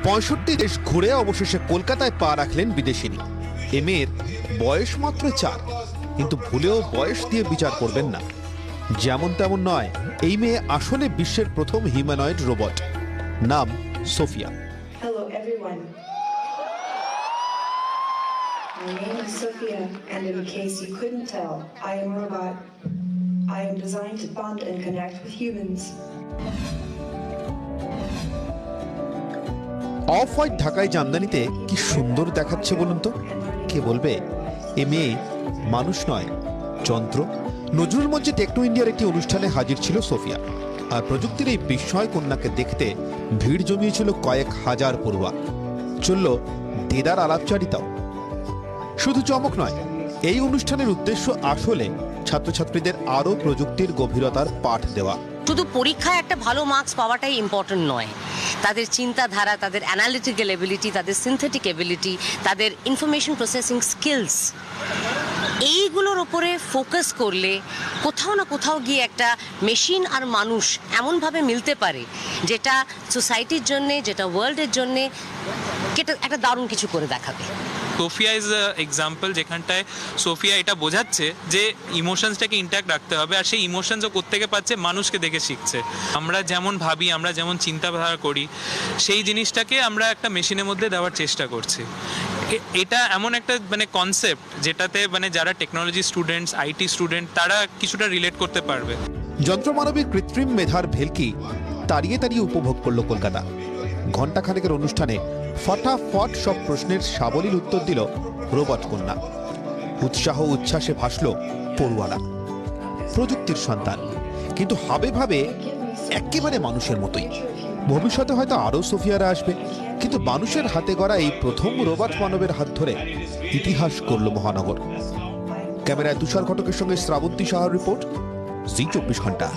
65 দেশ ঘুরে অবশেষে কলকাতায় পা রাখলেন বিদেশিনী। এ মেয়ের বয়স মাত্র 4, কিন্তু ভুলেও বয়স দিয়ে বিচার করবেন না। যেমন তেমন নয়, এই মেয়ে আসলে বিশ্বের প্রথম হিউম্যানয়েড রোবট। নাম Sophia. Hello everyone. My name is Sophia, and in case you couldn't tell, I am a robot. I am designed to bond and connect with humans. Off white ঢাকায় জামদানিতে কি সুন্দর দেখাচ্ছে বলুন তো। কে বলবে এ মেয়ে মানুষ নয়, যন্ত্র? নজরুল মঞ্চে টেকনো ইন্ডিয়ার একটি অনুষ্ঠানে হাজির ছিল সোফিয়া, আর প্রযুক্তির এই বিস্ময় কন্যাকে দেখতে ভিড় জমিয়েছিল কয়েক হাজার পড়ুয়া। চলল দেদার আলাপচারিতাও। শুধু চমক নয়, এই অনুষ্ঠানের উদ্দেশ্য আসলে ছাত্রছাত্রীদের আরও প্রযুক্তির গভীরতার পাঠ দেওয়া। শুধু পরীক্ষায় একটা ভালো মার্কস পাওয়াটাই ইম্পর্টেন্ট নয়, তাদের চিন্তাধারা, তাদের অ্যানালিটিক্যাল এবিলিটি, তাদের সিনথেটিক এবিলিটি, তাদের ইনফরমেশন প্রসেসিং স্কিলস, এইগুলোর ওপরে ফোকাস করলে কোথাও না কোথাও গিয়ে একটা মেশিন আর মানুষ এমনভাবে মিলতে পারে যেটা সোসাইটির জন্যে, যেটা ওয়ার্ল্ডের জন্যে একটা দারুণ কিছু করে দেখাবে। সোফিয়া ইজ এক্সাম্পল, যেখানটায় সোফিয়া এটা বোঝাচ্ছে যে ইমোশনসটাকে ইন্ট্যাক্ট রাখতে হবে, আর সেই ইমোশনসও কোত্থেকে পাচ্ছে, মানুষকে দেখে শিখছে। আমরা যেমন ভাবি, আমরা যেমন চিন্তাধারা করি, সেই জিনিসটাকে আমরা একটা মেশিনের মধ্যে দেওয়ার চেষ্টা করছি। এটা এমন একটা কনসেপ্ট যেটাতে যারা টেকনোলজি স্টুডেন্টস, আইটি স্টুডেন্ট, তারা কিছুটা রিলেট করতে পারবে। যন্ত্রমানবের কৃত্রিম মেধার ভেলকি তাড়িয়ে তাড়িয়ে উপভোগ করলো কলকাতা। ঘণ্টাখানেকের অনুষ্ঠানে ফটাফট সব প্রশ্নের সাবলীল উত্তর দিল রোবট কন্যা। উৎসাহ উচ্ছ্বাসে ভাসল পড়ুয়ারা। প্রযুক্তির সন্তান, কিন্তু হাবে ভাবে একেবারে মানুষের মতোই। ভবিষ্যতে হয়তো আরও সোফিয়ারা আসবে, কিন্তু মানুষের হাতে গড়া এই প্রথম রোবট মানবের হাত ধরে ইতিহাস করল মহানগর। ক্যামেরায় তুষার ঘটকের সঙ্গে শ্রাবন্তী সাহার রিপোর্ট, জি 24 ঘন্টা।